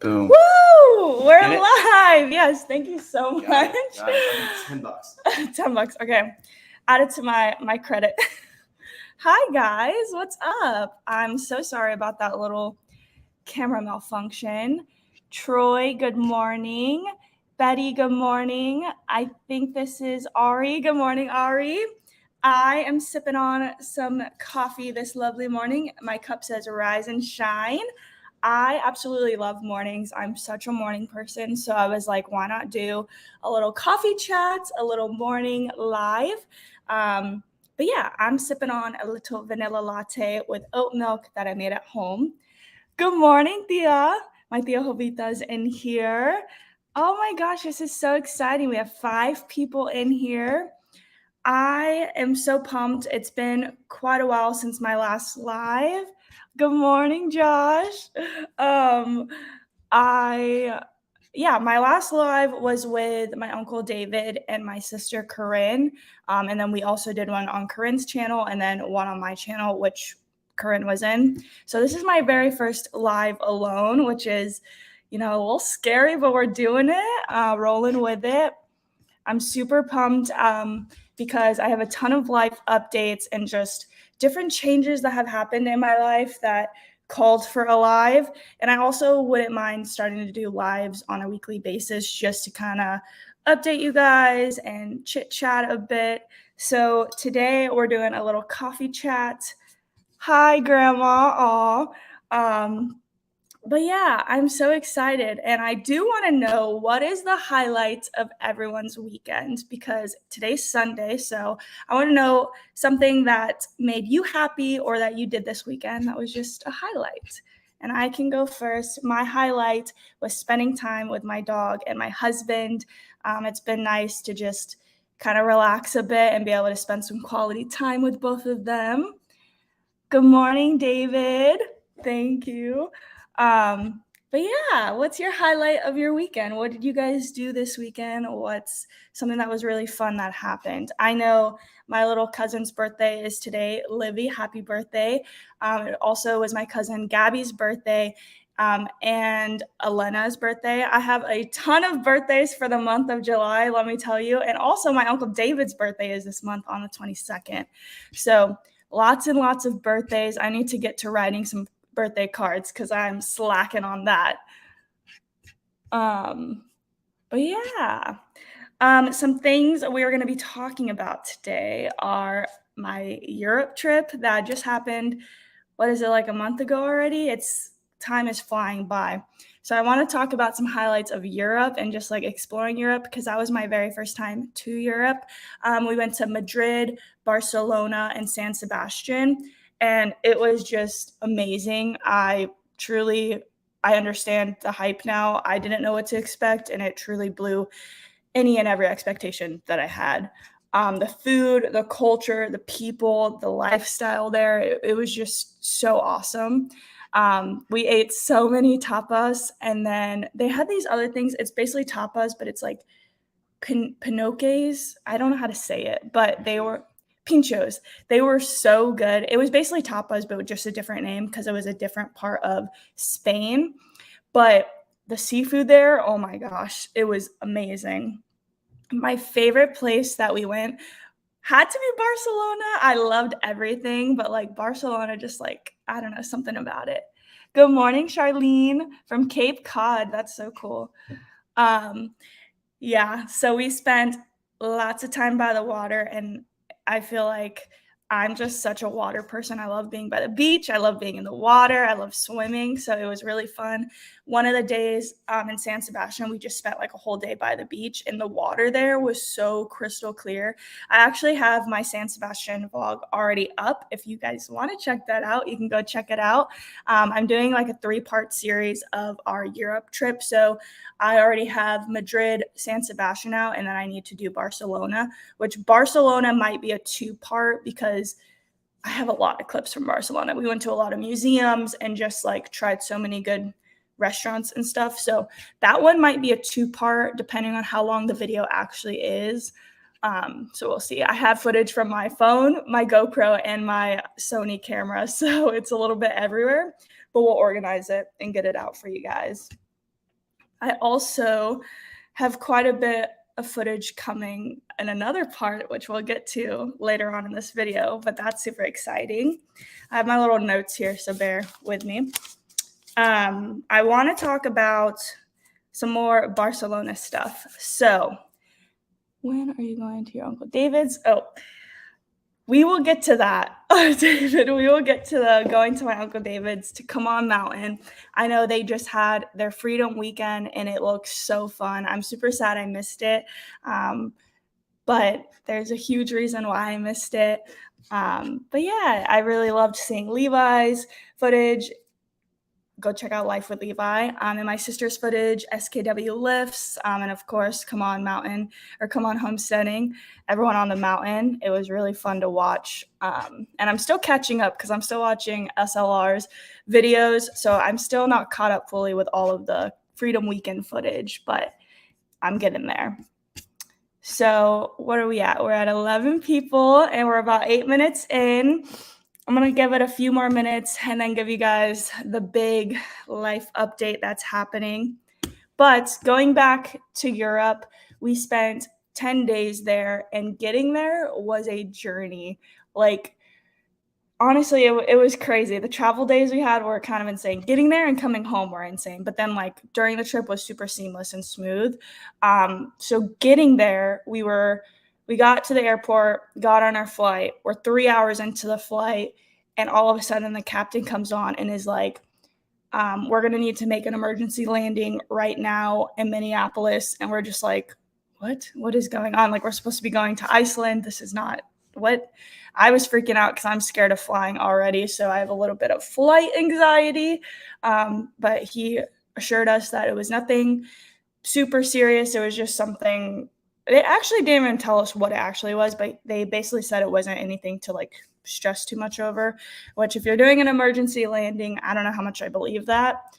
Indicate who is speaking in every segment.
Speaker 1: Boom.
Speaker 2: Woo! We're
Speaker 1: Get it?
Speaker 2: live. Yes, thank you so much.
Speaker 1: Got it. $10.
Speaker 2: $10. Okay. Add it to my credit. Hi guys, what's up? I'm so sorry about that little camera malfunction. Troy, good morning. Betty, good morning. I think this is Ari. Good morning, Ari. I am sipping on some coffee this lovely morning. My cup says rise and shine. I absolutely love mornings. I'm such a morning person. So I was like, why not do a little coffee chat, a little morning live? But yeah, I'm sipping on a little vanilla latte with oat milk that I made at home. Good morning, Tia. My Tia Jovita's in here. Oh my gosh, this is so exciting. We have 5 people in here. I am so pumped. It's been quite a while since my last live. Good morning, Josh. My last live was with my uncle David and my sister Corinne. And then we also did one on Corinne's channel and then one on my channel, which Corinne was in. So this is my very first live alone, which is, a little scary, but we're doing it, rolling with it. I'm super pumped because I have a ton of life updates and just different changes that have happened in my life that called for a live. And I also wouldn't mind starting to do lives on a weekly basis just to kind of update you guys and chit chat a bit. So today we're doing a little coffee chat. Hi, Grandma. But yeah, I'm so excited. And I do want to know what is the highlight of everyone's weekend, because today's Sunday. So I want to know something that made you happy or that you did this weekend that was just a highlight. And I can go first. My highlight was spending time with my dog and my husband. It's been nice to just kind of relax a bit and be able to spend some quality time with both of them. Good morning, David. Thank you. But yeah, what's your highlight of your weekend? What did you guys do this weekend? What's something that was really fun that happened? I know my little cousin's birthday is today. Livy, happy birthday. It also was my cousin Gabby's birthday. And Elena's birthday. I have a ton of birthdays for the month of July, let me tell you. And also my Uncle David's birthday is this month on the 22nd. So lots and lots of birthdays. I need to get to writing some birthday cards because I'm slacking on that. But yeah, some things we are going to be talking about today are my Europe trip that just happened. What is it, like a month ago already? Time is flying by. So I want to talk about some highlights of Europe and just like exploring Europe because that was my very first time to Europe. We went to Madrid, Barcelona, and San Sebastian. And it was just amazing. I understand the hype now. I didn't know what to expect, and it truly blew any and every expectation that I had. The food, the culture, the people, the lifestyle there, it was just so awesome. We ate so many tapas, and then they had these other things. It's basically tapas, but it's like pinoques. I don't know how to say it, but they were pinchos. They were so good. It was basically tapas, but with just a different name because it was a different part of Spain. But the seafood there, oh my gosh, it was amazing. My favorite place that we went had to be Barcelona. I loved everything, but like Barcelona, just like, I don't know, something about it. Good morning, Charlene from Cape Cod. That's so cool. Yeah, so we spent lots of time by the water, and I feel like I'm just such a water person. I love being by the beach. I love being in the water. I love swimming. So it was really fun. One of the days in San Sebastian, we just spent like a whole day by the beach, and the water there was so crystal clear. I actually have my San Sebastian vlog already up. If you guys want to check that out, you can go check it out. I'm doing like a 3-part series of our Europe trip. So I already have Madrid, San Sebastian out, and then I need to do Barcelona, which Barcelona might be a 2-part because I have a lot of clips from Barcelona. We went to a lot of museums and just like tried so many good restaurants and stuff. So that one might be a 2-part depending on how long the video actually is. So we'll see. I have footage from my phone, my GoPro, and my Sony camera. So it's a little bit everywhere, but we'll organize it and get it out for you guys. I also have quite a bit of footage coming in another part, which we'll get to later on in this video, but that's super exciting. I have my little notes here, so bear with me. I want to talk about some more Barcelona stuff. So, when are you going to your Uncle David's? Oh, we will get to that, David. We will get to the going to my Uncle David's to Come On Mountain. I know they just had their Freedom Weekend, and it looks so fun. I'm super sad I missed it, but there's a huge reason why I missed it. But yeah, I really loved seeing Levi's footage. Go check out Life with Levi. And my sister's footage, SKW lifts, and of course, Come On Mountain or Come On Homesteading. Everyone on the mountain. It was really fun to watch. And I'm still catching up because I'm still watching SLR's videos. So I'm still not caught up fully with all of the Freedom Weekend footage, but I'm getting there. So what are we at? We're at 11 people and we're about 8 minutes in. I'm going to give it a few more minutes and then give you guys the big life update that's happening. But going back to Europe, we spent 10 days there, and getting there was a journey. Like, honestly, it was crazy. The travel days we had were kind of insane. Getting there and coming home were insane. But then, like, during the trip was super seamless and smooth. So getting there, we got to the airport, got on our flight. We're 3 hours into the flight, and all of a sudden the captain comes on and is like, we're going to need to make an emergency landing right now in Minneapolis. And we're just like, what is going on? Like, we're supposed to be going to Iceland. This is not what. I was freaking out because I'm scared of flying already. So I have a little bit of flight anxiety. But he assured us that it was nothing super serious. It was just something. They actually didn't even tell us what it actually was, but they basically said it wasn't anything to like stress too much over, which if you're doing an emergency landing, I don't know how much I believe that.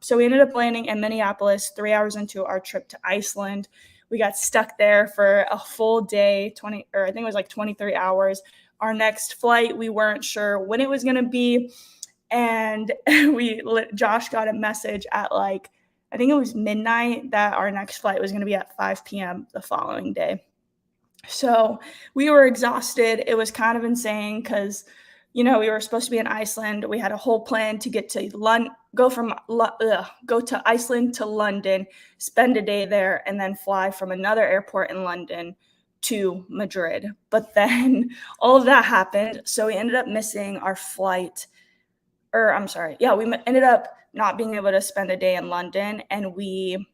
Speaker 2: So we ended up landing in Minneapolis 3 hours into our trip to Iceland. We got stuck there for a full day, I think it was like 23 hours. Our next flight, we weren't sure when it was going to be. And Josh got a message at like, I think it was midnight that our next flight was going to be at 5 p.m. the following day. So we were exhausted. It was kind of insane because, we were supposed to be in Iceland. We had a whole plan to get to go to Iceland to London, spend a day there, and then fly from another airport in London to Madrid. But then all of that happened. So we ended up missing our flight. We ended up not being able to spend a day in London, and we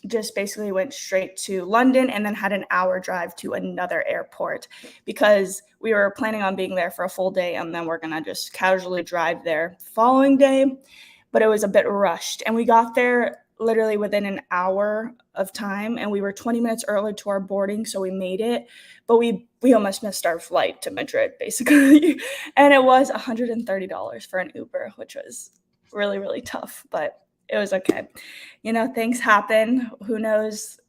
Speaker 2: just basically went straight to London and then had an hour drive to another airport because we were planning on being there for a full day and then we're going to just casually drive there the following day. But it was a bit rushed, and we got there literally within an hour of time, and we were 20 minutes early to our boarding, so we made it. But we almost missed our flight to Madrid, basically. And it was $130 for an Uber, which was really, really tough, but it was okay. Things happen. Who knows?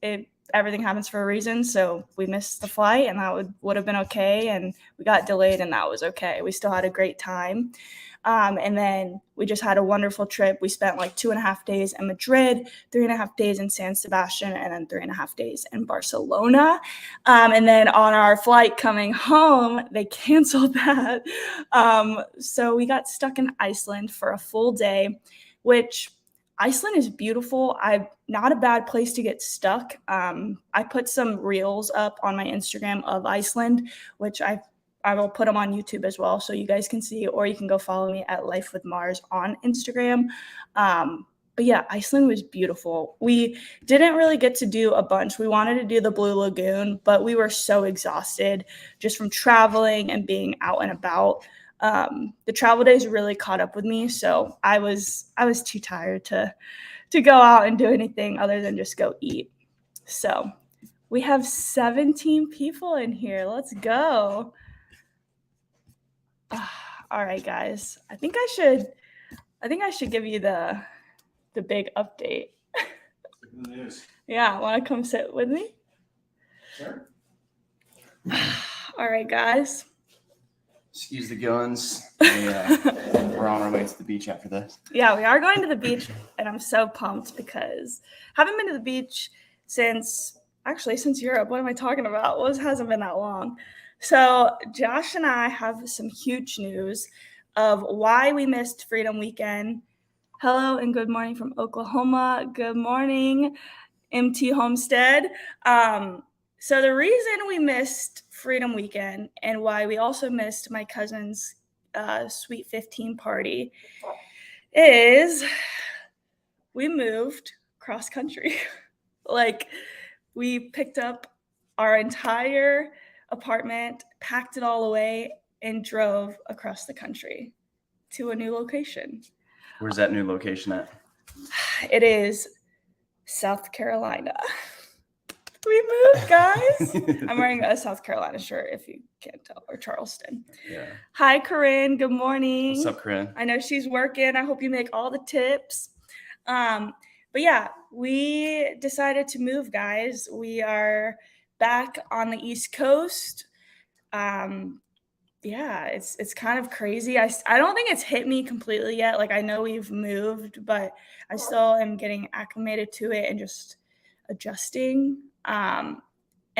Speaker 2: Everything happens for a reason. So we missed the flight, and that would have been okay. And we got delayed, and that was okay. We still had a great time. And then we just had a wonderful trip. We spent like 2.5 days in Madrid, 3.5 days in San Sebastian, and then 3.5 days in Barcelona. And then on our flight coming home, they canceled that. So we got stuck in Iceland for a full day, which Iceland is beautiful. Not a bad place to get stuck. I put some reels up on my Instagram of Iceland, which I will put them on YouTube as well, so you guys can see, or you can go follow me at Life with Mars on Instagram. But yeah, Iceland was beautiful. We didn't really get to do a bunch. We wanted to do the Blue Lagoon, but we were so exhausted just from traveling and being out and about. The travel days really caught up with me, so I was too tired to go out and do anything other than just go eat. So we have 17 people in here. Let's go. All right, guys. I think I should give you the big update.
Speaker 1: Good news.
Speaker 2: Yeah, want to come sit with me?
Speaker 1: Sure.
Speaker 2: All right, guys.
Speaker 3: Excuse the guns. We're on our way to the beach after this.
Speaker 2: Yeah, we are going to the beach, and I'm so pumped because I haven't been to the beach since Europe. What am I talking about? Well, it hasn't been that long. So Josh and I have some huge news of why we missed Freedom Weekend. Hello and good morning from Oklahoma. Good morning, MT Homestead. So the reason we missed Freedom Weekend and why we also missed my cousin's Sweet 15 party is we moved cross country. Like, we picked up our entire apartment, packed it all away, and drove across the country to a new location.
Speaker 3: Where's that new location at?
Speaker 2: It is South Carolina. We moved, guys. I'm wearing a South Carolina shirt, if you can't tell, or Charleston.
Speaker 3: Yeah.
Speaker 2: Hi, Corinne. Good morning.
Speaker 3: What's up, Corinne?
Speaker 2: I know she's working. I hope you make all the tips. But yeah, we decided to move, guys. We are back on the East Coast. Yeah, it's kind of crazy. I don't think it's hit me completely yet. Like, I know we've moved, but I still am getting acclimated to it and just adjusting.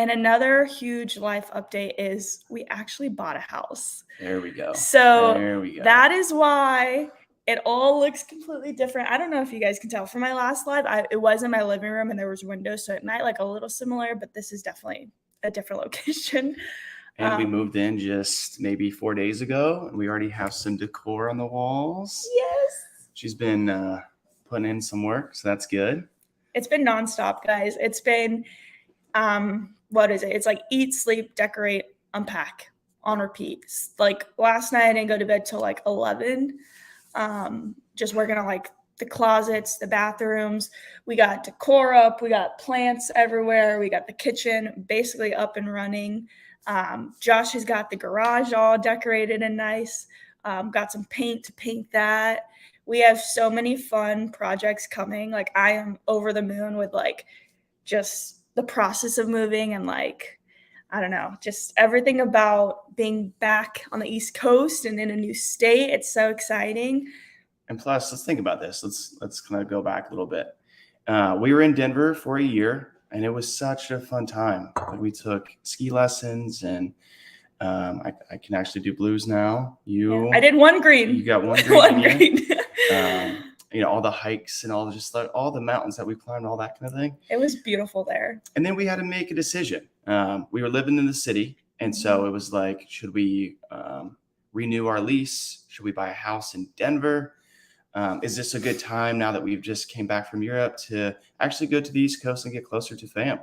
Speaker 2: And another huge life update is we actually bought a house.
Speaker 3: There we go.
Speaker 2: So
Speaker 3: there we go.
Speaker 2: That is why it all looks completely different. I don't know if you guys can tell from my last live. It was in my living room and there was windows, so it might look a little similar, but this is definitely a different location.
Speaker 3: And we moved in just maybe 4 days ago, and we already have some decor on the walls.
Speaker 2: Yes.
Speaker 3: She's been putting in some work, so that's good.
Speaker 2: It's been nonstop, guys. It's been, what is it? It's like eat, sleep, decorate, unpack on repeat. Like, last night I didn't go to bed till like 11. Just working on like the closets, the bathrooms. We got decor up. We got plants everywhere. We got the kitchen basically up and running. Josh has got the garage all decorated and nice. Got some paint to paint that. We have so many fun projects coming. Like, I am over the moon with like just the process of moving and like, I don't know, just everything about being back on the East Coast and in a new state. It's so exciting.
Speaker 3: And plus, let's think about this. Let's kind of go back a little bit. We were in Denver for a year, and it was such a fun time. Like, we took ski lessons, and I can actually do blues now.
Speaker 2: I did one green.
Speaker 3: You got one green.
Speaker 2: One green.
Speaker 3: You know, all the hikes and all all the mountains that we climbed, all that kind of thing.
Speaker 2: It was beautiful there.
Speaker 3: And then we had to make a decision. We were living in the city, and so it was like, should we renew our lease? Should we buy a house in Denver? Is this a good time now that we've just came back from Europe to actually go to the East Coast and get closer to fam?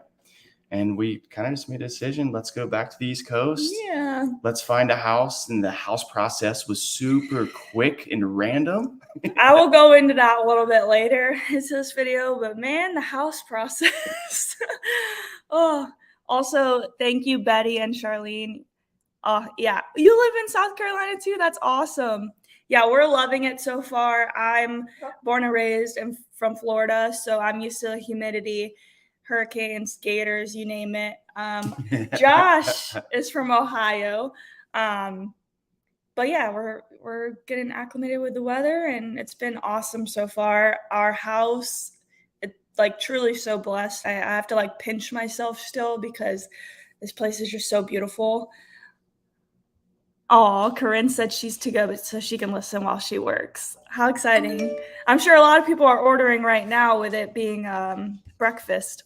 Speaker 3: And we kind of just made a decision. Let's go back to the East Coast.
Speaker 2: Yeah.
Speaker 3: Let's find a house. And the house process was super quick and random.
Speaker 2: I will go into that a little bit later into this video, but man, the house process. Oh, also, thank you, Betty and Charlene. Yeah, you live in South Carolina too. That's awesome. Yeah, we're loving it so far. I'm born and raised from Florida, so I'm used to the humidity, hurricanes, gators, you name it. Josh is from Ohio. But yeah, we're getting acclimated with the weather, and it's been awesome so far. Our house, it's like truly so blessed. I have to like pinch myself still because this place is just so beautiful. Oh, Corinne said she's to go so she can listen while she works. How exciting. I'm sure a lot of people are ordering right now with it being breakfast.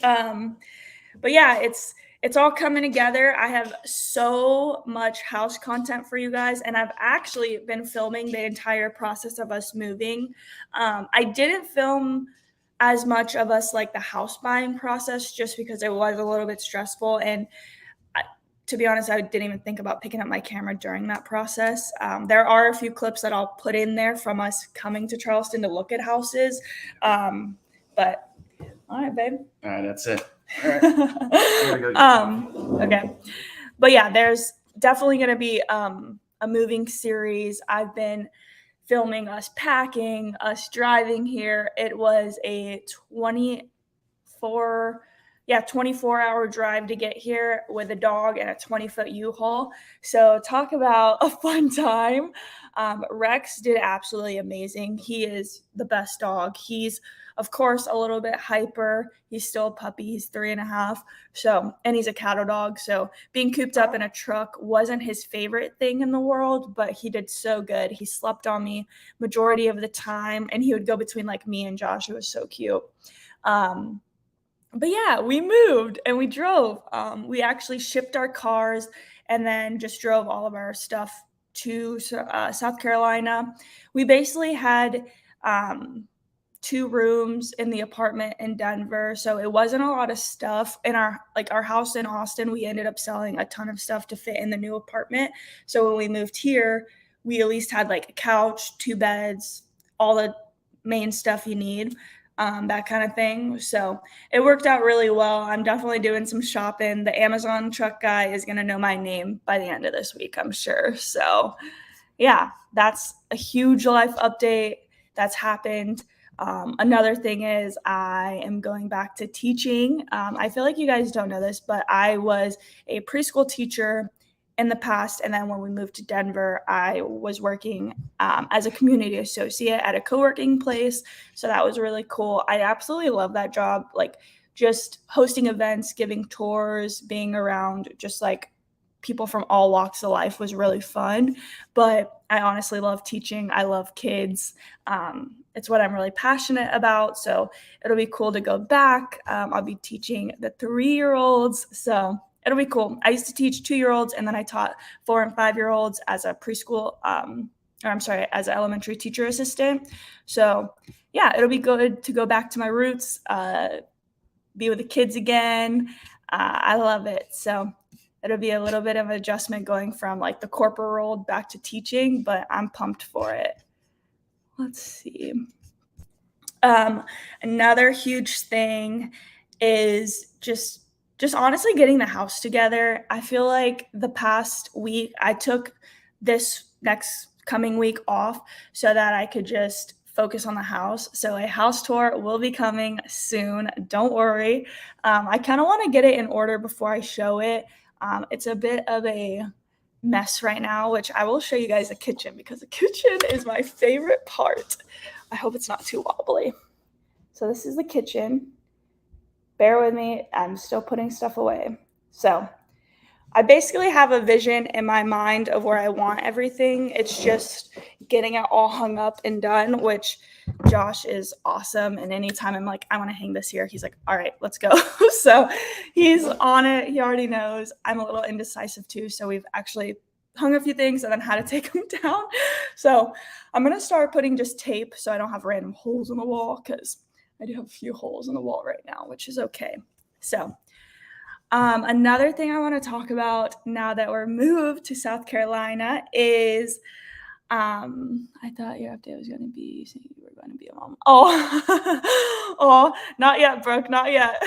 Speaker 2: But yeah, it's all coming together. I have so much house content for you guys, and I've actually been filming the entire process of us moving. I didn't film as much of us like the house buying process just because it was a little bit stressful, and to be honest, I didn't even think about picking up my camera during that process. There are a few clips that I'll put in there from us coming to Charleston to look at houses. But all right, babe.
Speaker 3: All right, that's it. All right.
Speaker 2: Okay. But yeah, there's definitely going to be a moving series. I've been filming us packing, us driving here. It was a 24-hour drive to get here with a dog and a 20-foot U-Haul. So talk about a fun time. Rex did absolutely amazing. He is the best dog. He's, of course, a little bit hyper. He's still a puppy. He's 3.5. So, and he's a cattle dog. So being cooped up in a truck wasn't his favorite thing in the world, but he did so good. He slept on me majority of the time, and he would go between like me and Josh. It was so cute. But yeah, we moved and we drove. We actually shipped our cars and then just drove all of our stuff to South Carolina. We basically had 2 rooms in the apartment in Denver, so it wasn't a lot of stuff. In our house in Austin, we ended up selling a ton of stuff to fit in the new apartment. So when we moved here, we at least had like a couch, 2 beds, all the main stuff you need. That kind of thing. So it worked out really well. I'm definitely doing some shopping. The Amazon truck guy is going to know my name by the end of this week, I'm sure. So yeah, that's a huge life update that's happened. Another thing is I am going back to teaching. I feel like you guys don't know this, but I was a preschool teacher in the past. And then when we moved to Denver, I was working as a community associate at a co-working place. So that was really cool. I absolutely love that job. Like just hosting events, giving tours, being around just like people from all walks of life was really fun. But I honestly love teaching. I love kids. It's what I'm really passionate about. So it'll be cool to go back. I'll be teaching the 3-year-olds. So it'll be cool. I used to teach 2-year-olds, and then I taught 4 and 5-year-olds as a preschool, as an elementary teacher assistant. So yeah, it'll be good to go back to my roots, be with the kids again. I love it. So it'll be a little bit of an adjustment going from like the corporate world back to teaching, but I'm pumped for it. Let's see. Another huge thing is just honestly getting the house together. I feel like the past week I took this next coming week off so that I could just focus on the house. So a house tour will be coming soon. Don't worry. I kind of want to get it in order before I show it. It's a bit of a mess right now, which I will show you guys the kitchen because the kitchen is my favorite part. I hope it's not too wobbly. So this is the kitchen. Bear with me. I'm still putting stuff away. So I basically have a vision in my mind of where I want everything. It's just getting it all hung up and done, which Josh is awesome. And anytime I'm like, I want to hang this here, he's like, all right, let's go. So he's on it. He already knows. I'm a little indecisive too. So we've actually hung a few things and then had to take them down. So I'm going to start putting just tape so I don't have random holes in the wall because I do have a few holes in the wall right now, which is okay. So another thing I want to talk about now that we're moved to South Carolina is I thought your update was going to be saying you were going to be a mom. Oh, not yet, Brooke, not yet.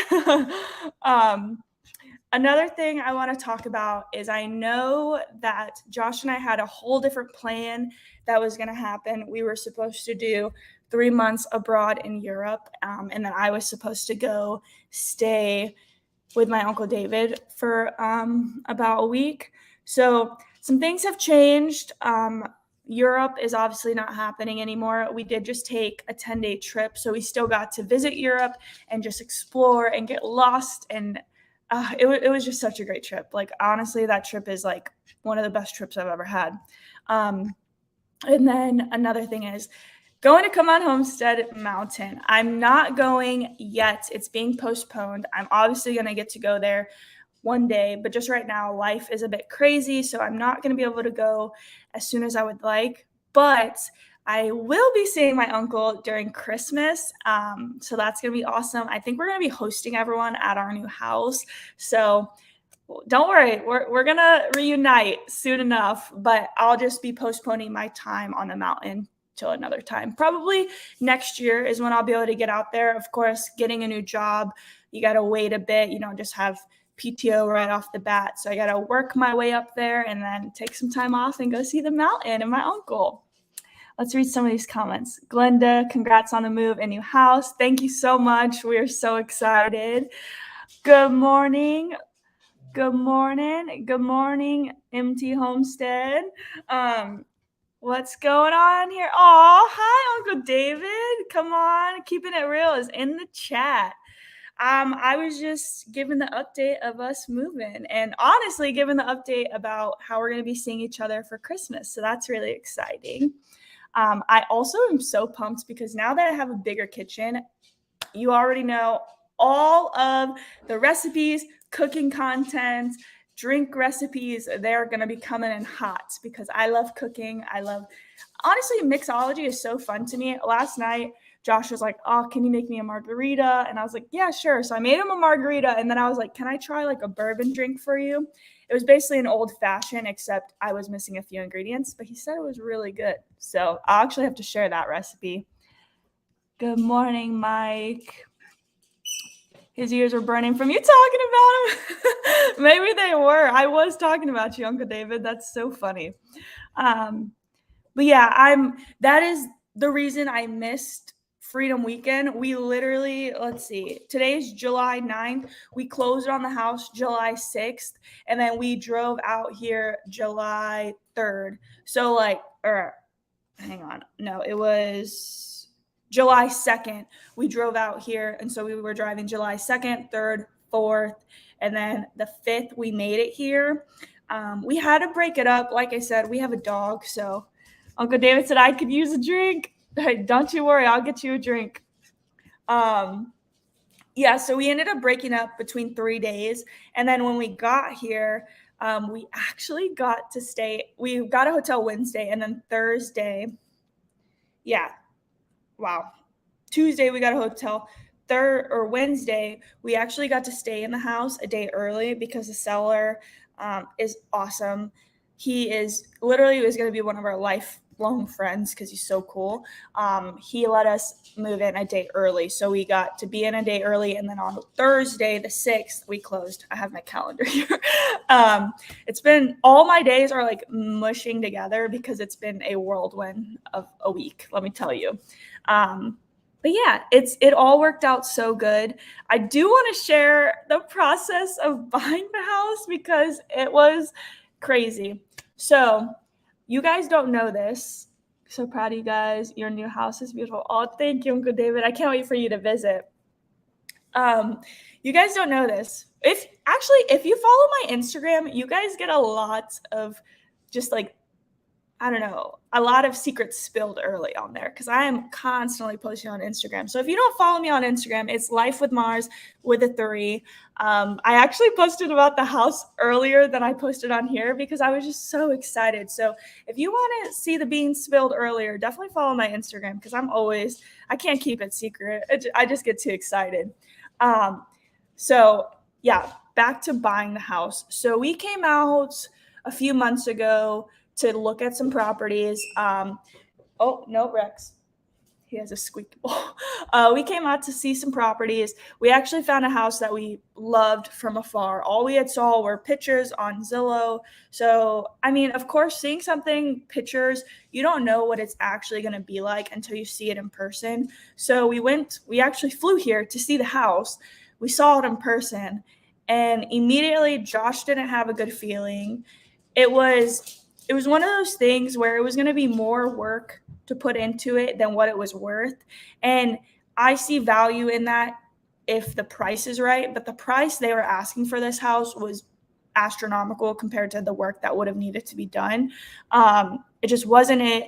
Speaker 2: Another thing I want to talk about is I know that Josh and I had a whole different plan that was going to happen. We were supposed to do 3 months abroad in Europe, and then I was supposed to go stay with my Uncle David for about a week. So some things have changed. Europe is obviously not happening anymore. We did just take a 10-day trip, so we still got to visit Europe and just explore and get lost, and it was just such a great trip. Like, honestly, that trip is like one of the best trips I've ever had. And then another thing is going to come on Homestead Mountain. I'm not going yet. It's being postponed. I'm obviously going to get to go there one day, but just right now, life is a bit crazy, so I'm not going to be able to go as soon as I would like. But I will be seeing my uncle during Christmas, so that's going to be awesome. I think we're going to be hosting everyone at our new house, so don't worry. We're going to reunite soon enough, but I'll just be postponing my time on the mountain till another time. Probably next year is when I'll be able to get out there. Of course, getting a new job, you got to wait a bit. You don't just have PTO right off the bat. So I got to work my way up there and then take some time off and go see the mountain and my uncle. Let's read some of these comments. Glenda, congrats on the move and new house. Thank you so much. We are so excited. Good morning. Good morning. Good morning, MT Homestead. What's going on here? Oh, hi, Uncle David. Come on, keeping it real is in the chat. I was just giving the update of us moving and honestly giving the update about how we're going to be seeing each other for Christmas. So that's really exciting. I also am so pumped because now that I have a bigger kitchen, you already know all of the recipes, cooking content, drink recipes, they're going to be coming in hot because I love cooking. Honestly, mixology is so fun to me. Last night, Josh was like, "Oh, can you make me a margarita?" And I was like, "Yeah, sure." So I made him a margarita. And then I was like, "Can I try like a bourbon drink for you?" It was basically an old fashioned, except I was missing a few ingredients, but he said it was really good. So I'll actually have to share that recipe. Good morning, Mike. His ears were burning from you talking about him. Maybe they were. I was talking about you, Uncle David. That's so funny. But yeah, that is the reason I missed Freedom Weekend. We literally, let's see, today's July 9th. We closed on the house July 6th, and then we drove out here July 3rd. So hang on. No, it was July 2nd. We drove out here, and so we were driving July 2nd, 3rd, 4th, and then the 5th we made it here. We had to break it up. Like I said, we have a dog, so Uncle David said I could use a drink. Hey, don't you worry, I'll get you a drink. Yeah, so we ended up breaking up between 3 days. And then when we got here, we actually got to stay. We got a hotel Wednesday, and then Thursday. Yeah. Wow. Tuesday, we got a hotel. Wednesday, we actually got to stay in the house a day early because the seller is awesome. He was going to be one of our lifelong friends because he's so cool. He let us move in a day early. So we got to be in a day early. And then on Thursday, the 6th, we closed. I have my calendar here. It's been, all my days are like mushing together because it's been a whirlwind of a week, let me tell you. But yeah, it all worked out so good. I do want to share the process of buying the house because it was crazy. So you guys don't know this. So proud of you guys. Your new house is beautiful. Oh, thank you, Uncle David. I can't wait for you to visit. You guys don't know this. If you follow my Instagram, you guys get a lot of just like, I don't know, a lot of secrets spilled early on there because I am constantly posting on Instagram. So if you don't follow me on Instagram, it's Life with Mars with a 3. I actually posted about the house earlier than I posted on here because I was just so excited. So if you want to see the beans spilled earlier, definitely follow my Instagram because I can't keep it secret. I just get too excited. So yeah, back to buying the house. So we came out a few months ago to look at some properties. Oh, no, Rex. He has a squeaky ball. We came out to see some properties. We actually found a house that we loved from afar. All we had saw were pictures on Zillow. So, I mean, of course, seeing pictures, you don't know what it's actually going to be like until you see it in person. So we actually flew here to see the house. We saw it in person. And immediately, Josh didn't have a good feeling. It was one of those things where it was going to be more work to put into it than what it was worth. And I see value in that if the price is right, but the price they were asking for this house was astronomical compared to the work that would have needed to be done. It just wasn't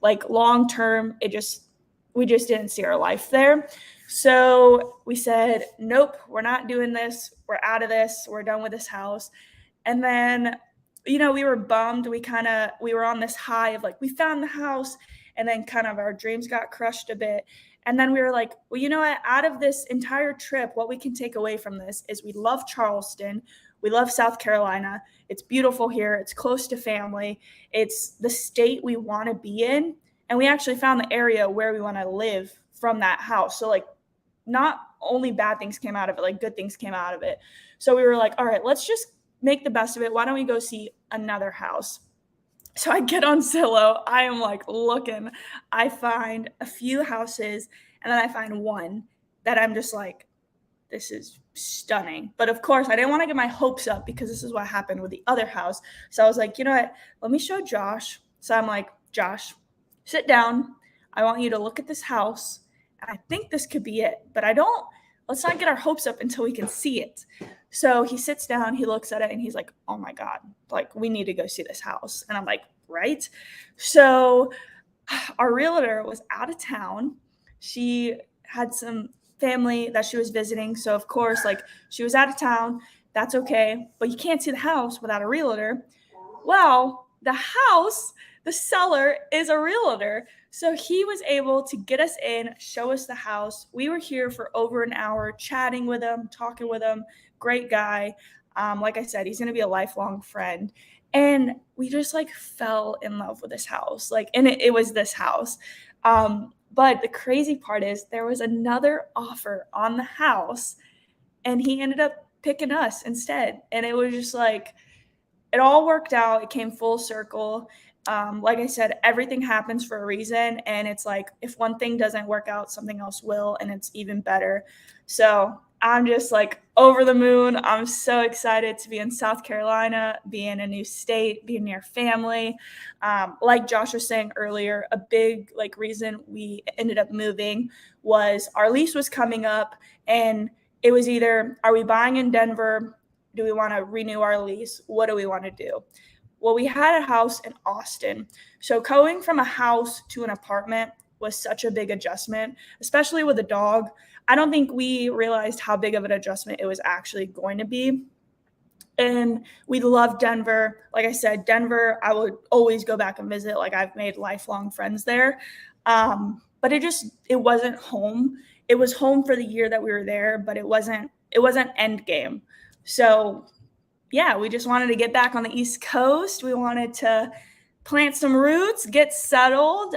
Speaker 2: like long term. We just didn't see our life there. So we said, nope, we're not doing this. We're out of this. We're done with this house. And then, we were bummed. We were on this high of like, we found the house, and then kind of our dreams got crushed a bit. And then we were like, well, you know what? Out of this entire trip, what we can take away from this is we love Charleston. We love South Carolina. It's beautiful here. It's close to family. It's the state we want to be in. And we actually found the area where we want to live from that house. So like, not only bad things came out of it, like good things came out of it. So we were like, all right, let's just make the best of it. Why don't we go see another house? So I get on Zillow. I am like looking. I find a few houses, and then I find one that I'm just like, this is stunning. But of course, I didn't want to get my hopes up because this is what happened with the other house. So I was like, you know what? Let me show Josh. So I'm like, Josh, sit down. I want you to look at this house. And I think this could be it. But let's not get our hopes up until we can see it. So he sits down, he looks at it, and he's like, oh my God, like, we need to go see this house. And I'm like, right? So our realtor was out of town. She had some family that she was visiting. So of course, like, she was out of town. That's okay. But you can't see the house without a realtor. Well, the seller is a realtor. So he was able to get us in, show us the house. We were here for over an hour chatting with him, talking with him. Great guy. Like I said, he's going to be a lifelong friend. And we just like fell in love with this house. Like, and it was this house. But the crazy part is there was another offer on the house and he ended up picking us instead. And it was just like, it all worked out. It came full circle. Like I said, everything happens for a reason. And it's like, if one thing doesn't work out, something else will, and it's even better. So I'm just like over the moon. I'm so excited to be in South Carolina, be in a new state, be near family. Like Josh was saying earlier, a big like reason we ended up moving was our lease was coming up, and it was either, are we buying in Denver? Do we want to renew our lease? What do we want to do? Well, we had a house in Austin. So going from a house to an apartment was such a big adjustment, especially with a dog. I don't think we realized how big of an adjustment it was actually going to be. And we love Denver. Like I said, Denver, I would always go back and visit. Like, I've made lifelong friends there. But it wasn't home. It was home for the year that we were there, but it wasn't end game. So yeah, we just wanted to get back on the East Coast. We wanted to plant some roots, get settled,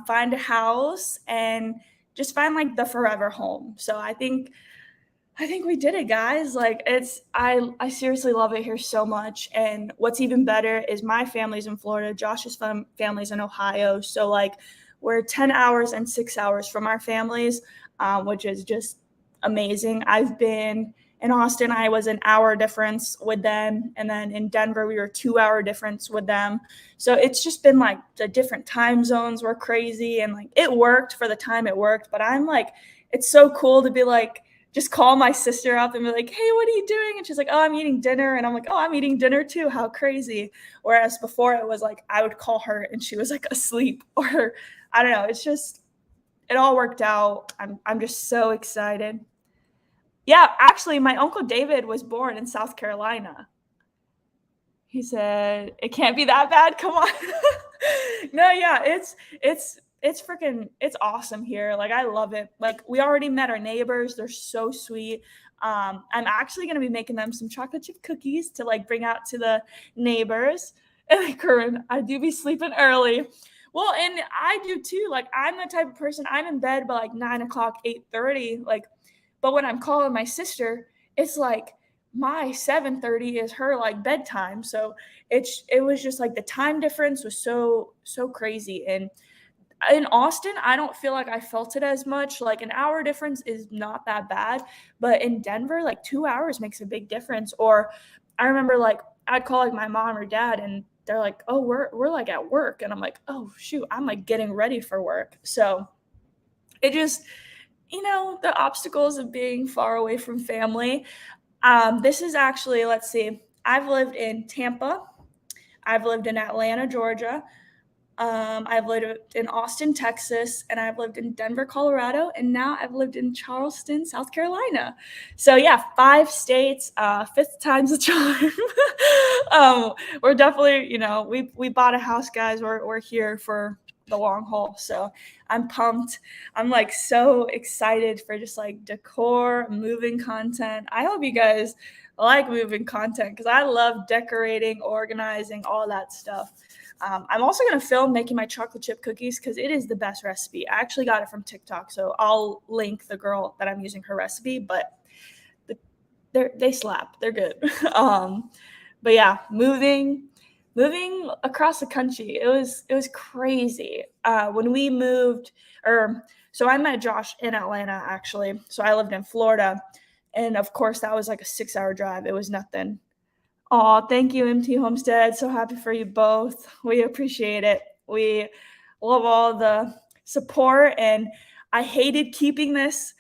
Speaker 2: find a house, and just find like the forever home. So I think we did it, guys. Like, I seriously love it here so much. And what's even better is my family's in Florida. Josh's family's in Ohio. So like, we're 10 hours and 6 hours from our families, which is just amazing. I've been in Austin, I was an hour difference with them. And then in Denver, we were 2 hour difference with them. So it's just been like the different time zones were crazy. And like, it worked for the time it worked. But I'm like, it's so cool to be like, just call my sister up and be like, hey, what are you doing? And she's like, oh, I'm eating dinner. And I'm like, oh, I'm eating dinner too. How crazy. Whereas before it was like, I would call her and she was like asleep, or I don't know. It's just, it all worked out. I'm just so excited. Yeah, actually, my Uncle David was born in South Carolina. He said, it can't be that bad. Come on. No, yeah, it's awesome here. Like, I love it. Like, we already met our neighbors. They're so sweet. I'm actually going to be making them some chocolate chip cookies to like bring out to the neighbors. And like, Corinne, I do be sleeping early. Well, and I do too. Like, I'm the type of person, I'm in bed by like 9 o'clock, 8:30. Like, but when I'm calling my sister, it's like my 7:30 is her like bedtime. So it was just like the time difference was so crazy. And in Austin, I don't feel like I felt it as much. Like, an hour difference is not that bad. But in Denver, like 2 hours makes a big difference. Or I remember like I'd call like my mom or dad and they're like, oh, we're like at work. And I'm like, oh, shoot, I'm like getting ready for work. So it just, the obstacles of being far away from family. This is actually, let's see, I've lived in Tampa. I've lived in Atlanta, Georgia. I've lived in Austin, Texas, and I've lived in Denver, Colorado, and now I've lived in Charleston, South Carolina. So yeah, 5 states, 5th time's a charm. We're definitely, we bought a house, guys. We're here for the long haul. So I'm pumped. I'm like so excited for just like decor, moving content. I hope you guys like moving content because I love decorating, organizing, all that stuff. I'm also going to film making my chocolate chip cookies because it is the best recipe. I actually got it from TikTok, so I'll link the girl that I'm using her recipe, but they slap. They're good. But yeah, moving across the country, it was crazy. When we moved, so I met Josh in Atlanta, actually. So I lived in Florida. And of course, that was like a 6-hour drive. It was nothing. Oh, thank you, MT Homestead. So happy for you both. We appreciate it. We love all the support, and I hated keeping this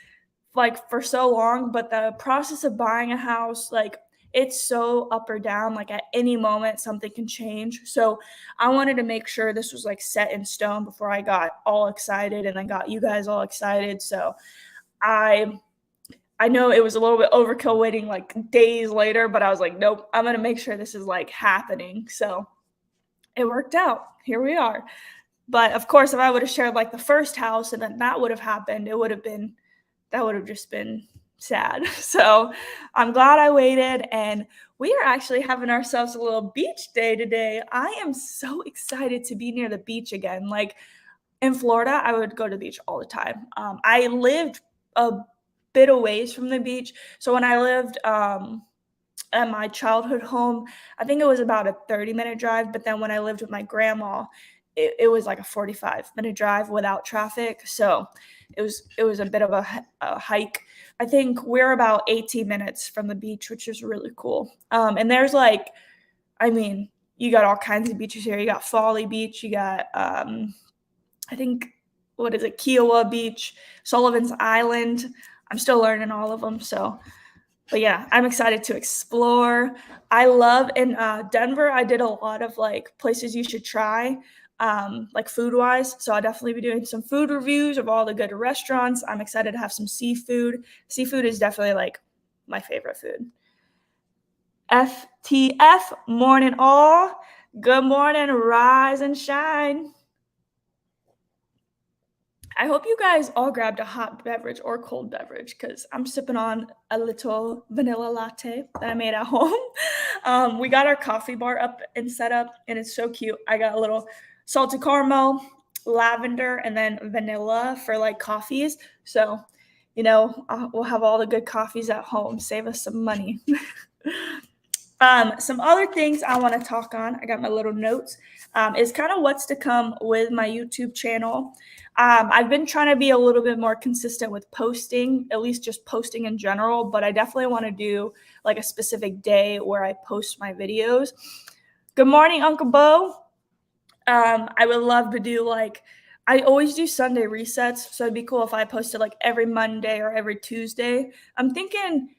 Speaker 2: like for so long, but the process of buying a house, like it's so up or down, like at any moment something can change. So I wanted to make sure this was like set in stone before I got all excited and I got you guys all excited. So I know it was a little bit overkill waiting like days later, but I was like, nope, I'm going to make sure this is like happening. So it worked out. Here we are. But of course, if I would have shared like the first house and then that would have happened, that would have just been sad. So I'm glad I waited, and we are actually having ourselves a little beach day today. I am so excited to be near the beach again. Like in Florida, I would go to the beach all the time. I lived a bit away from the beach. So when I lived at my childhood home, I think it was about a 30-minute drive. But then when I lived with my grandma, it was like a 45-minute drive without traffic. So it was a bit of a hike. I think we're about 18 minutes from the beach, which is really cool. And there's like, I mean, you got all kinds of beaches here. You got Folly Beach. You got, I think, what is it? Kiowa Beach, Sullivan's Island. I'm still learning all of them. So, but yeah, I'm excited to explore. I love in Denver, I did a lot of like places you should try, like food wise. So I'll definitely be doing some food reviews of all the good restaurants. I'm excited to have some seafood. Seafood is definitely like my favorite food. FTF, morning all. Good morning, rise and shine. I hope you guys all grabbed a hot beverage or cold beverage, because I'm sipping on a little vanilla latte that I made at home. We got our coffee bar up and set up, and it's so cute. I got a little salted caramel, lavender, and then vanilla for like coffees. So, we'll have all the good coffees at home. Save us some money. Some other things I want to talk on, I got my little notes, is kind of what's to come with my YouTube channel. I've been trying to be a little bit more consistent with posting, at least just posting in general, but I definitely want to do like a specific day where I post my videos. Good morning, Uncle Bo. I would love to do I always do Sunday resets, so it'd be cool if I posted like every Monday or every Tuesday. I'm thinking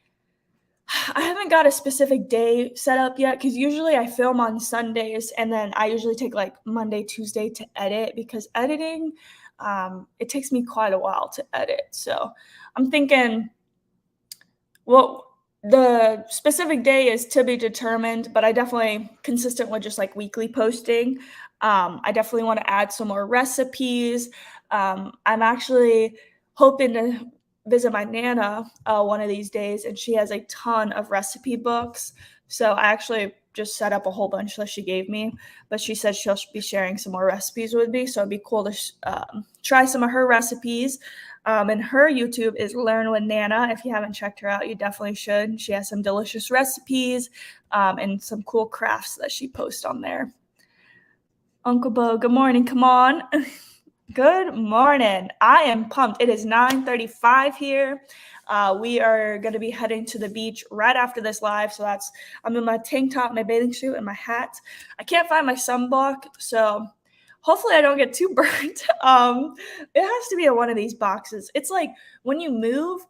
Speaker 2: I haven't got a specific day set up yet, because usually I film on Sundays and then I usually take like Monday, Tuesday to edit, because editing, it takes me quite a while to edit. So I'm thinking, well, the specific day is to be determined, but I definitely consistent with just like weekly posting. I definitely want to add some more recipes. I'm actually hoping to visit my Nana one of these days, and she has a ton of recipe books. So I actually just set up a whole bunch that she gave me, but she said she'll be sharing some more recipes with me. So it'd be cool to try some of her recipes. And her YouTube is Learn with Nana. If you haven't checked her out, you definitely should. She has some delicious recipes and some cool crafts that she posts on there. Uncle Bo, good morning. Come on. Good morning. I am pumped. It is 9:35 here. We are going to be heading to the beach right after this live. So I'm in my tank top, my bathing suit, and my hat. I can't find my sunblock, so hopefully I don't get too burnt. It has to be in one of these boxes. It's like when you move,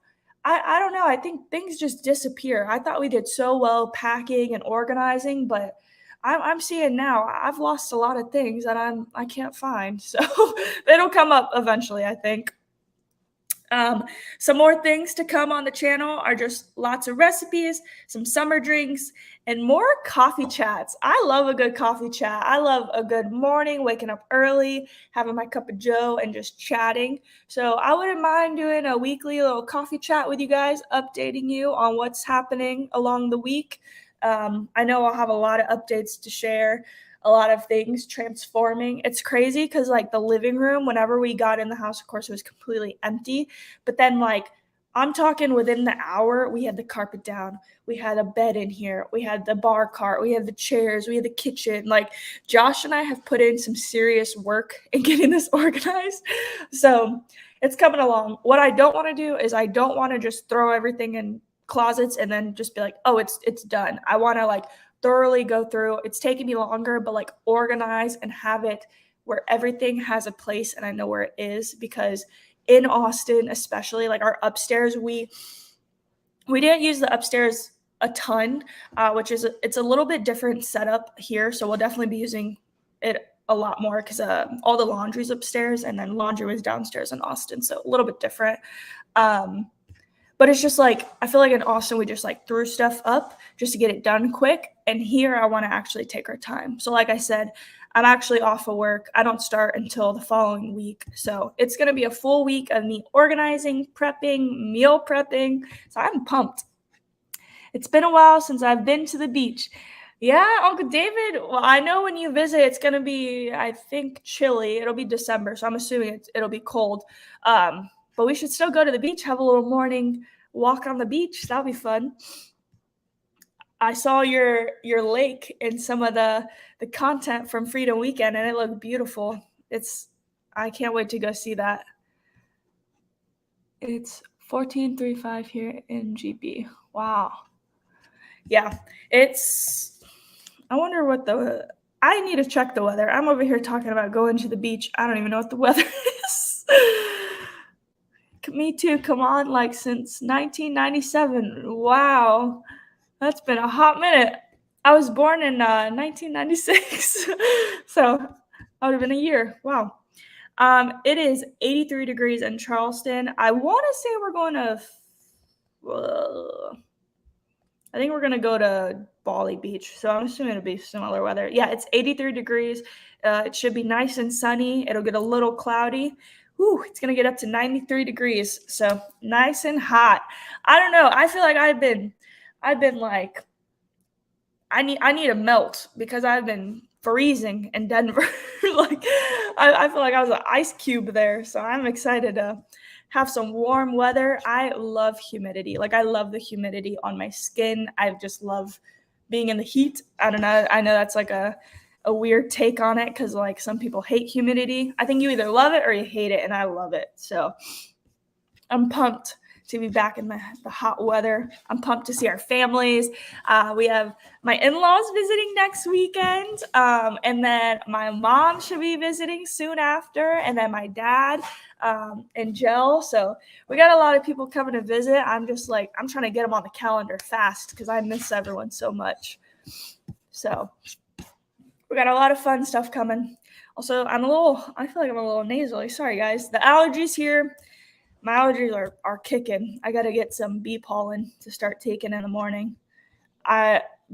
Speaker 2: I don't know. I think things just disappear. I thought we did so well packing and organizing, but I'm seeing now I've lost a lot of things that I can't find. So it'll come up eventually, I think. Some more things to come on the channel are just lots of recipes, some summer drinks, and more coffee chats. I love a good coffee chat. I love a good morning, waking up early, having my cup of joe, and just chatting. So I wouldn't mind doing a weekly little coffee chat with you guys, updating you on what's happening along the week. I know I'll have a lot of updates to share, a lot of things transforming. It's crazy because like the living room, whenever we got in the house, of course, it was completely empty. But then I'm talking within the hour, we had the carpet down. We had a bed in here. We had the bar cart. We had the chairs. We had the kitchen. Like Josh and I have put in some serious work in getting this organized. So it's coming along. What I don't want to do is I don't want to just throw everything in closets and then just be like, oh, it's done. I want to like thoroughly go through. It's taking me longer, but like organize and have it where everything has a place and I know where it is, because in Austin, especially like our upstairs, we didn't use the upstairs a ton, which is it's a little bit different setup here. So we'll definitely be using it a lot more because all the laundry's upstairs and then laundry was downstairs in Austin. So a little bit different. But it's just like, I feel like in Austin, we just like threw stuff up just to get it done quick. And here I want to actually take our time. So like I said, I'm actually off of work. I don't start until the following week. So it's going to be a full week of me organizing, prepping, meal prepping. So I'm pumped. It's been a while since I've been to the beach. Yeah, Uncle David. Well, I know when you visit, it's going to be, I think, chilly. It'll be December. So I'm assuming it'll be cold. But we should still go to the beach, have a little morning walk on the beach. That'll be fun. I saw your lake in some of the content from Freedom Weekend, and it looked beautiful. I can't wait to go see that. It's 14:35 here in GB. Wow. Yeah, I wonder what I need to check the weather. I'm over here talking about going to the beach. I don't even know what the weather is. Me too. Come on, like since 1997. Wow. That's been a hot minute. I was born in 1996. So that would have been a year. Wow. It is 83 degrees in Charleston. I want to say we're going to, I think we're going to go to Bali Beach. So I'm assuming it'll be similar weather. Yeah, it's 83 degrees. It should be nice and sunny. It'll get a little cloudy. Ooh, it's going to get up to 93 degrees. So nice and hot. I don't know. I feel like I've been like, I need to melt because I've been freezing in Denver. Like, I feel like I was an ice cube there. So I'm excited to have some warm weather. I love humidity. Like, I love the humidity on my skin. I just love being in the heat. I don't know. I know that's like a weird take on it because like some people hate humidity. I think you either love it or you hate it, and I love it. So I'm pumped to be back in the hot weather. I'm pumped to see our families. We have my in-laws visiting next weekend, and then my mom should be visiting soon after, and then my dad and Jill. So we got a lot of people coming to visit. I'm trying to get them on the calendar fast because I miss everyone so much. So we got a lot of fun stuff coming. Also, I feel like I'm a little nasally. Sorry, guys. The allergies here, my allergies are kicking. I got to get some bee pollen to start taking in the morning.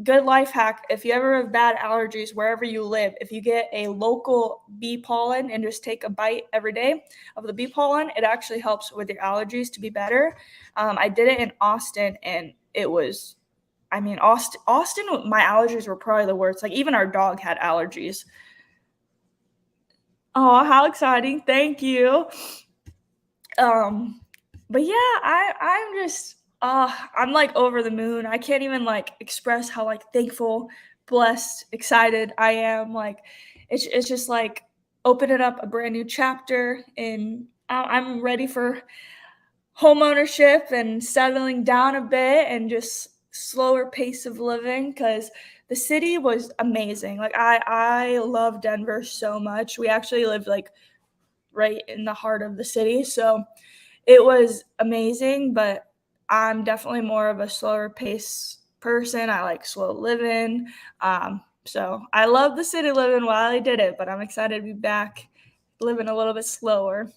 Speaker 2: Good life hack. If you ever have bad allergies wherever you live, if you get a local bee pollen and just take a bite every day of the bee pollen, it actually helps with your allergies to be better. I did it in Austin, and it was, Austin, my allergies were probably the worst. Like, even our dog had allergies. Oh, how exciting. Thank you. But yeah, I'm like over the moon. I can't even like express how like thankful, blessed, excited I am. Like, it's just like opening up a brand new chapter, and I'm ready for home ownership and settling down a bit and just slower pace of living, because the city was amazing. Like, I love Denver so much. We actually lived like right in the heart of the city, so it was amazing. But I'm definitely more of a slower pace person. I like slow living. So I love the city living while I did it, but I'm excited to be back living a little bit slower.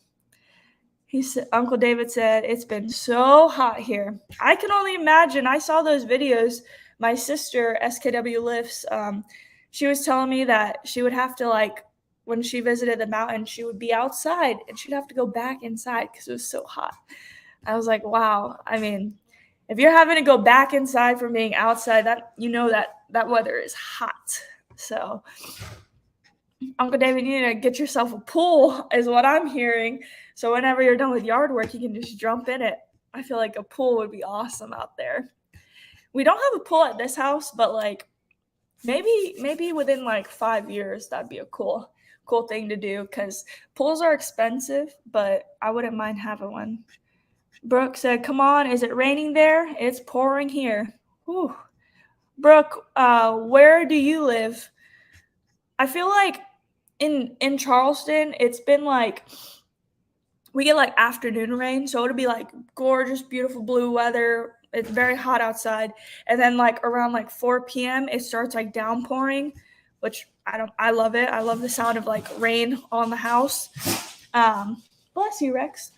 Speaker 2: Uncle David said, it's been so hot here. I can only imagine. I saw those videos. My sister, SKW Lifts, she was telling me that she would have to, like, when she visited the mountain, she would be outside and she'd have to go back inside because it was so hot. I was like, wow. I mean, if you're having to go back inside from being outside, that that weather is hot. So Uncle David, you need to get yourself a pool is what I'm hearing. So whenever you're done with yard work, you can just jump in it. I feel like a pool would be awesome out there. We don't have a pool at this house, but like maybe within like 5 years, that'd be a cool thing to do, because pools are expensive, but I wouldn't mind having one. Brooke said, come on, is it raining there? It's pouring here. Whew. Brooke, where do you live? I feel like in Charleston, it's been like, we get like afternoon rain, so it'll be like gorgeous, beautiful blue weather. It's very hot outside. And then like around like 4 p.m., it starts like downpouring, which I love it. I love the sound of like rain on the house. Bless you, Rex.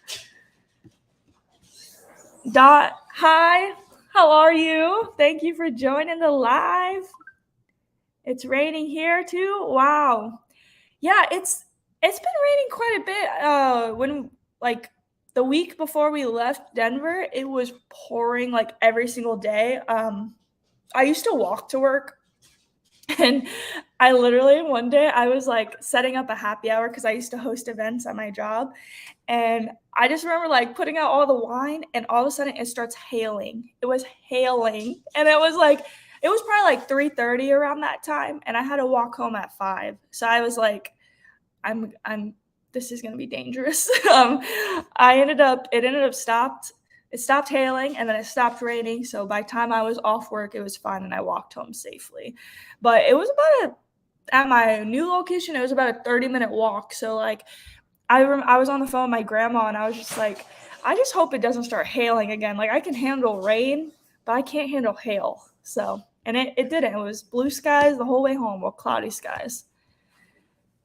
Speaker 2: Dot, hi, how are you? Thank you for joining the live. It's raining here too. Wow. Yeah, it's been raining quite a bit. When like the week before we left Denver, it was pouring like every single day. I used to walk to work. And I literally one day I was like setting up a happy hour because I used to host events at my job. And I just remember like putting out all the wine and all of a sudden it starts hailing. It was hailing. And it was probably like 3:30 around that time. And I had to walk home at 5. So I was like, this is going to be dangerous. It ended up stopped. It stopped hailing and then it stopped raining. So by the time I was off work, it was fine and I walked home safely. But it was at my new location, it was about a 30-minute walk. So like I was on the phone with my grandma and I was just like, I just hope it doesn't start hailing again. Like I can handle rain, but I can't handle hail. So, and it didn't. It was blue skies the whole way home, or cloudy skies.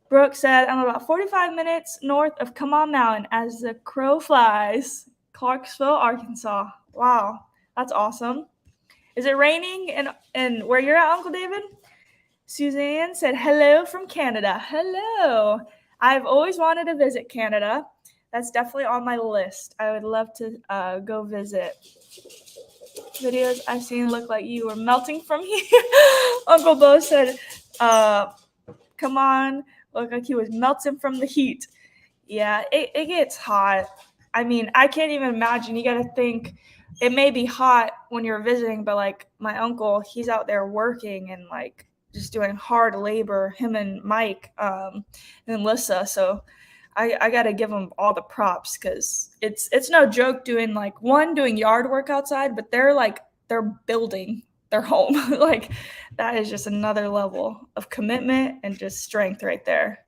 Speaker 2: Brooke said, I'm about 45 minutes north of Come On Mountain as the crow flies. Clarksville, Arkansas. Wow, that's awesome. Is it raining in where you're at, Uncle David? Suzanne said, hello from Canada. Hello. I've always wanted to visit Canada. That's definitely on my list. I would love to go visit. Videos I've seen look like you were melting from here. Uncle Bo said, come on, look like he was melting from the heat. Yeah, it gets hot. I mean, I can't even imagine. You got to think it may be hot when you're visiting, but like my uncle, he's out there working and like just doing hard labor, him and Mike and Lissa. So I got to give them all the props because it's no joke doing yard work outside, but they're building their home. Like that is just another level of commitment and just strength right there.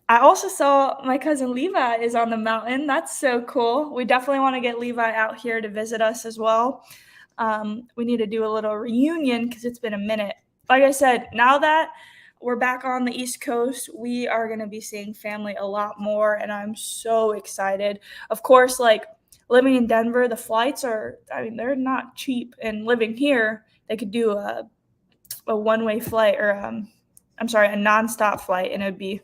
Speaker 2: I also saw my cousin Levi is on the mountain. That's so cool. We definitely want to get Levi out here to visit us as well. We need to do a little reunion because it's been a minute. Like I said, now that we're back on the East Coast, we are going to be seeing family a lot more, and I'm so excited. Of course, like living in Denver, the flights they're not cheap. And living here, they could do a one-way flight or a nonstop flight, and it would be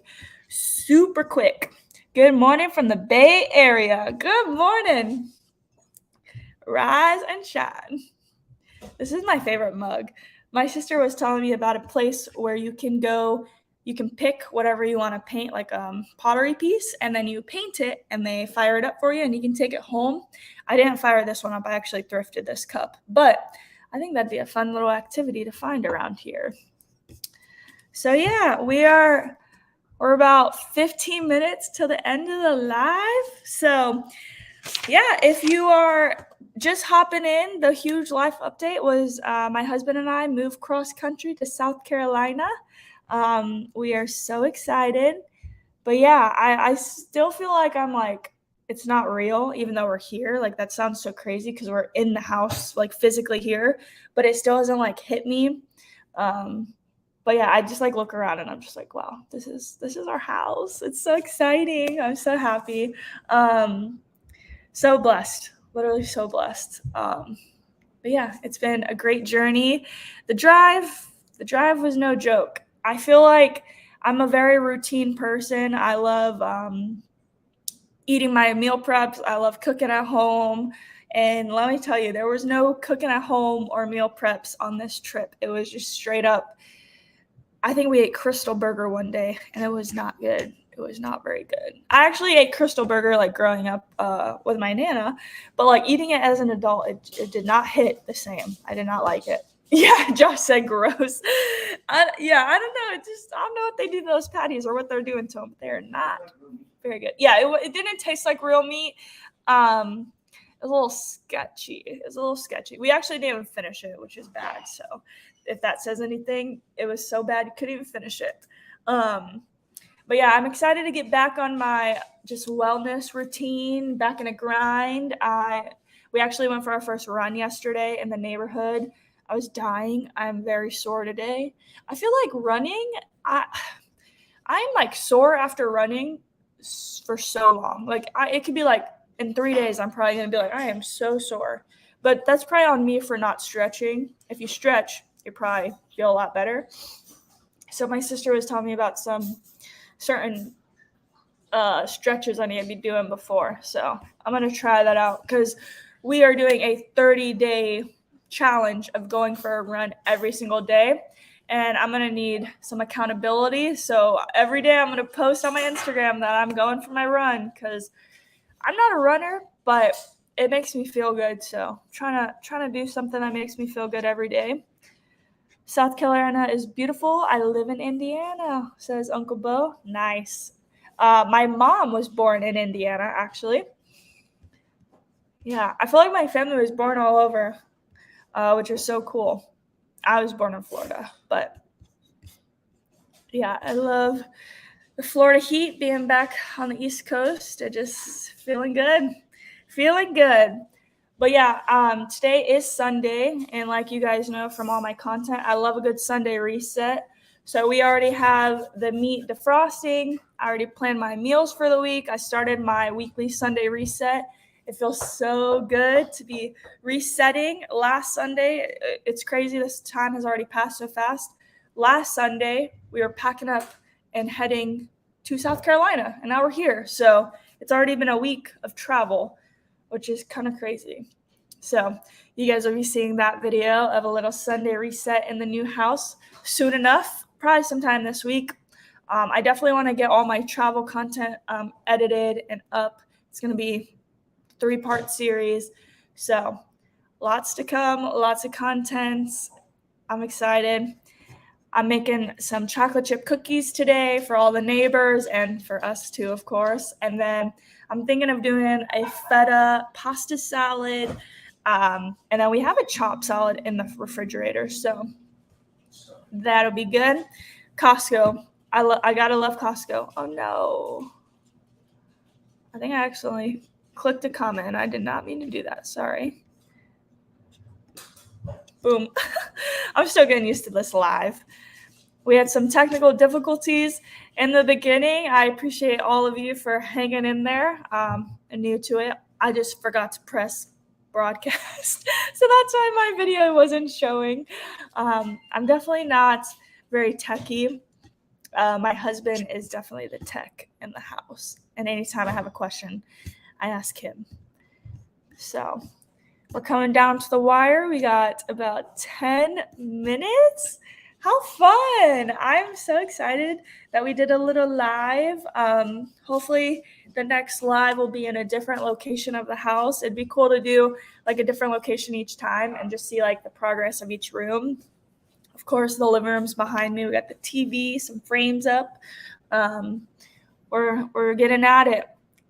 Speaker 2: super quick. Good morning from the Bay Area. Good morning. Rise and shine. This is my favorite mug. My sister was telling me about a place where you can go, you can pick whatever you want to paint, like a pottery piece, and then you paint it and they fire it up for you and you can take it home. I didn't fire this one up. I actually thrifted this cup, but I think that'd be a fun little activity to find around here. So yeah, we're about 15 minutes till the end of the live. So yeah, if you are just hopping in, the huge life update was my husband and I moved cross country to South Carolina. We are so excited. But yeah, I still feel like it's not real, even though we're here. Like that sounds so crazy because we're in the house, like physically here, but it still hasn't like hit me. But yeah, I just like look around and I'm just like, wow, this is our house. It's so exciting. I'm so happy. So blessed, literally so blessed. But yeah, it's been a great journey. The drive was no joke. I feel like I'm a very routine person. I love eating my meal preps. I love cooking at home. And let me tell you, there was no cooking at home or meal preps on this trip. It was just straight up. I think we ate Crystal Burger one day, and it was not good. It was not very good. I actually ate Crystal Burger like growing up with my Nana, but like eating it as an adult, it did not hit the same. I did not like it. Yeah, Josh said gross. I don't know. I don't know what they do to those patties or what they're doing to them. They're not very good. Yeah, it didn't taste like real meat. It was a little sketchy. It was a little sketchy. We actually didn't even finish it, which is bad. So if that says anything, it was so bad you couldn't even finish it. But yeah, I'm excited to get back on my just wellness routine, back in a grind. We actually went for our first run yesterday in the neighborhood. I was dying. I'm very sore today. I feel like running, I'm like sore after running for so long. Like it could be like in 3 days, I'm probably going to be like, I am so sore. But that's probably on me for not stretching. If you stretch, you probably feel a lot better. So my sister was telling me about some certain stretches I need to be doing before. So I'm going to try that out because we are doing a 30-day challenge of going for a run every single day. And I'm going to need some accountability. So every day I'm going to post on my Instagram that I'm going for my run because I'm not a runner, but it makes me feel good. So trying to do something that makes me feel good every day. South Carolina is beautiful. I live in Indiana, says Uncle Bo. Nice. My mom was born in Indiana, actually. Yeah, I feel like my family was born all over, which is so cool. I was born in Florida, but yeah, I love the Florida heat, being back on the East Coast. It just feeling good. But yeah, today is Sunday, and like you guys know from all my content, I love a good Sunday reset. So we already have the meat defrosting. I already planned my meals for the week. I started my weekly Sunday reset. It feels so good to be resetting. Last Sunday, it's crazy. This time has already passed so fast. Last Sunday, we were packing up and heading to South Carolina, and now we're here. So it's already been a week of travel, which is kind of crazy. So you guys will be seeing that video of a little Sunday reset in the new house soon enough, probably sometime this week. I definitely want to get all my travel content edited and up. It's going to be a 3-part series. So lots to come, lots of contents. I'm excited. I'm making some chocolate chip cookies today for all the neighbors and for us too, of course. And then I'm thinking of doing a feta pasta salad. And then we have a chopped salad in the refrigerator. So that'll be good. Costco. I gotta love Costco. Oh no. I think I accidentally clicked a comment. I did not mean to do that. Sorry. Boom. I'm still getting used to this live. We had some technical difficulties in the beginning. I appreciate all of you for hanging in there. I'm new to it. I just forgot to press broadcast. So that's why my video wasn't showing. I'm definitely not very techy. My husband is definitely the tech in the house. And anytime I have a question, I ask him. So we're coming down to the wire. We got about 10 minutes. How fun. I'm so excited that we did a little live. Hopefully the next live will be in a different location of the house. It'd be cool to do like a different location each time and just see like the progress of each room. Of course, the living room's behind me. We got the TV, some frames up. We're getting at it.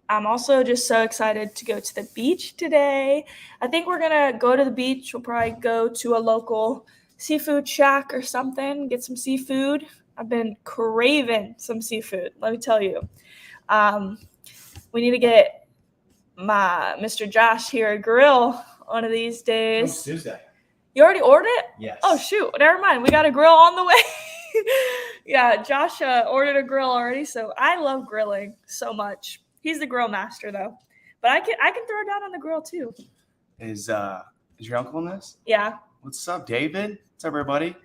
Speaker 2: I'm also just so excited to go to the beach today. I think we're going to go to the beach. We'll probably go to a local seafood shack or something, get some seafood. I've been craving some seafood, let me tell you. We need to get my Mr. Josh here a grill one of these days.
Speaker 1: It's Tuesday.
Speaker 2: You already ordered it?
Speaker 1: Yes.
Speaker 2: Oh, shoot. Never mind. We got a grill on the way. Yeah, Josh ordered a grill already, so I love grilling so much. He's the grill master, though. But I can throw down on the grill, too.
Speaker 3: Is your uncle in this?
Speaker 2: Yeah.
Speaker 3: What's up, David? What's up, everybody?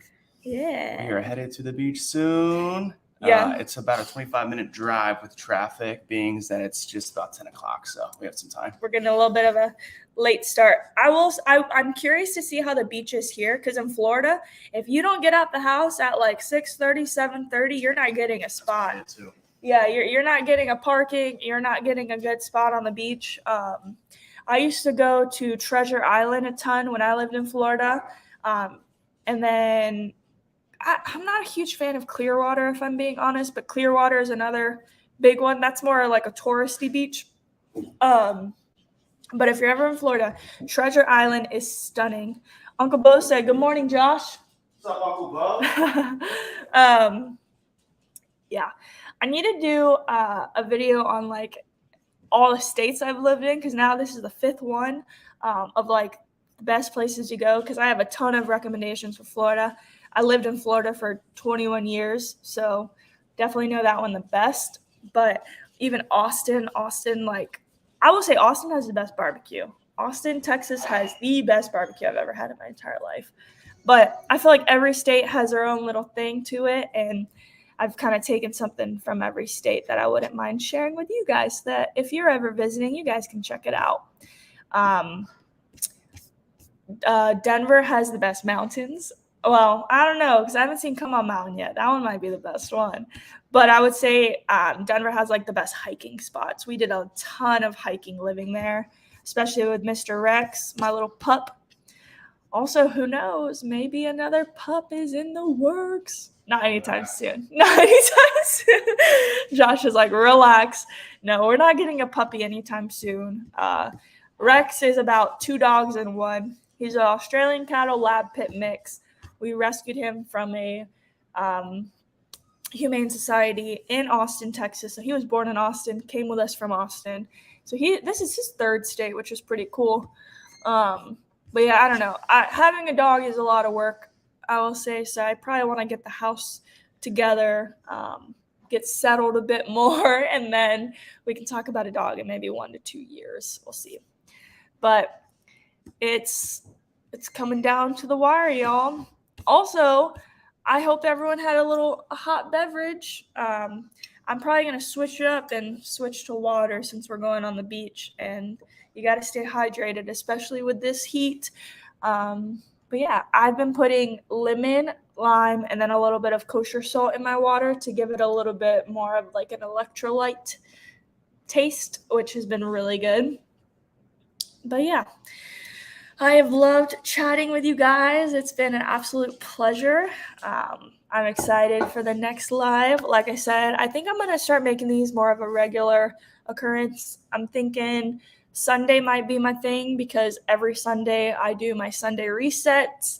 Speaker 2: Yeah.
Speaker 3: We are headed to the beach soon.
Speaker 2: Yeah.
Speaker 3: It's about a 25-minute drive with traffic, being that it's just about 10 o'clock, so we have some time.
Speaker 2: We're getting a little bit of a late start. I'm curious to see how the beach is here, because in Florida, if you don't get out the house at like 6:30, 7:30, you're not getting a spot.
Speaker 1: Too.
Speaker 2: Yeah, you're not getting a parking. You're not getting a good spot on the beach. I used to go to Treasure Island a ton when I lived in Florida. And then I'm not a huge fan of Clearwater, if I'm being honest, but Clearwater is another big one. That's more like a touristy beach. But if you're ever in Florida, Treasure Island is stunning. Uncle Bo said, "Good morning, Josh."
Speaker 3: What's up, Uncle Bo?
Speaker 2: Yeah, I need to do a video on like all the states I've lived in, because now this is the 5th one of like the best places to go, because I have a ton of recommendations for Florida. I lived in Florida for 21 years, so definitely know that one the best. But even Austin, like, I will say Austin has the best barbecue. Austin, Texas has the best barbecue I've ever had in my entire life. But I feel like every state has their own little thing to it, and I've kind of taken something from every state that I wouldn't mind sharing with you guys, that if you're ever visiting, you guys can check it out. Denver has the best mountains. Well, I don't know, because I haven't seen Come On Mountain yet. That one might be the best one. But I would say Denver has like the best hiking spots. We did a ton of hiking living there, especially with Mr. Rex, my little pup. Also, who knows? Maybe another pup is in the works. Not anytime soon. Not anytime soon. Josh is like, relax. No, we're not getting a puppy anytime soon. Rex is about 2 dogs in one. He's an Australian cattle lab pit mix. We rescued him from a humane society in Austin, Texas. So he was born in Austin, came with us from Austin. So this is his 3rd state, which is pretty cool. But yeah, I don't know. Having a dog is a lot of work, I will say. So I probably want to get the house together, get settled a bit more, and then we can talk about a dog in maybe 1 to 2 years. We'll see. But it's coming down to the wire, y'all. Also, I hope everyone had a hot beverage. I'm probably going to switch it up and switch to water since we're going on the beach, and you got to stay hydrated, especially with this heat. But yeah, I've been putting lemon, lime, and then a little bit of kosher salt in my water to give it a little bit more of like an electrolyte taste, which has been really good. But yeah, I have loved chatting with you guys. It's been an absolute pleasure. I'm excited for the next live. Like I said, I think I'm going to start making these more of a regular occurrence. I'm thinking Sunday might be my thing, because every Sunday I do my Sunday resets,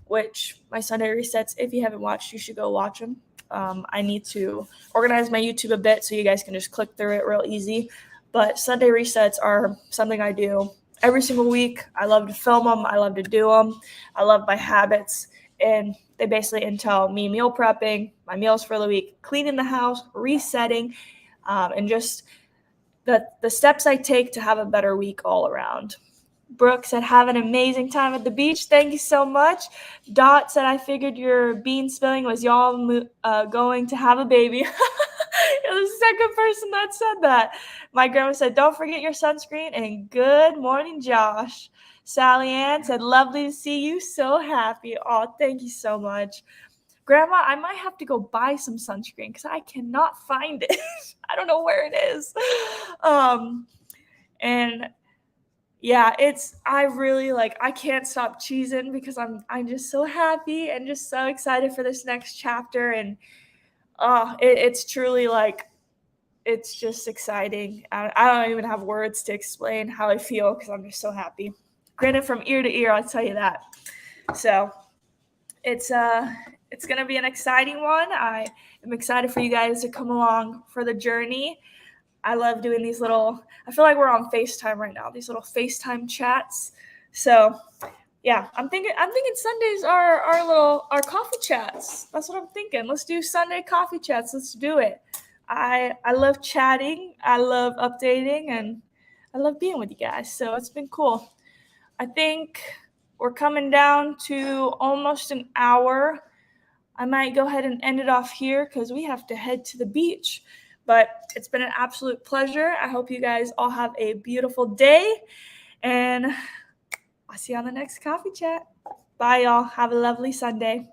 Speaker 2: which my Sunday resets, if you haven't watched, you should go watch them. I need to organize my YouTube a bit so you guys can just click through it real easy. But Sunday resets are something I do every single week. I love to film them. I love to do them. I love my habits. And they basically entail me meal prepping, my meals for the week, cleaning the house, resetting, and just the steps I take to have a better week all around. Brooke said, have an amazing time at the beach. Thank you so much. Dot said, I figured your bean spilling was y'all going to have a baby. You're the second person that said that. My grandma said, don't forget your sunscreen, and good morning, Josh. Sally Ann said, lovely to see you. So happy. Oh, thank you so much. Grandma, I might have to go buy some sunscreen because I cannot find it. I don't know where it is. And yeah, I really I can't stop cheesing because I'm just so happy and just so excited for this next chapter. And it's truly it's just exciting. I don't even have words to explain how I feel because I'm just so happy. Grinning from ear to ear, I'll tell you that. So it's going to be an exciting one. I am excited for you guys to come along for the journey. I love doing these I feel like we're on FaceTime right now, these little FaceTime chats. So yeah, I'm thinking Sundays are our coffee chats. That's what I'm thinking. Let's do Sunday coffee chats. Let's do it. I love chatting. I love updating, and I love being with you guys. So it's been cool. I think we're coming down to almost an hour. I might go ahead and end it off here because we have to head to the beach. But it's been an absolute pleasure. I hope you guys all have a beautiful day. And I'll see you on the next coffee chat. Bye, y'all. Have a lovely Sunday.